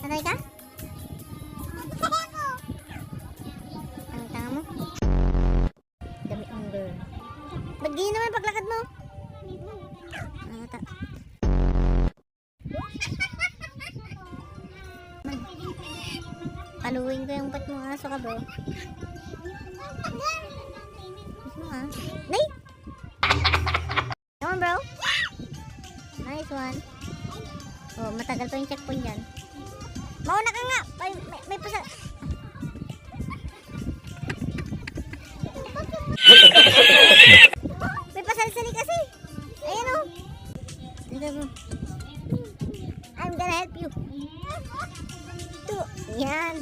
Sanay ka? Ang tanga mo. Dami ang girl. Ba't ganyan naman paglakad mo? Paluin ko yung pat mo aso ka bro. Gusto mo Nay! Come on bro. Nice one. Oh, matagal pa yung checkpoint dyan. Mauna ka nga! May pasal... May pasalsali kasi! Ayan o! I'm gonna help you. Yan!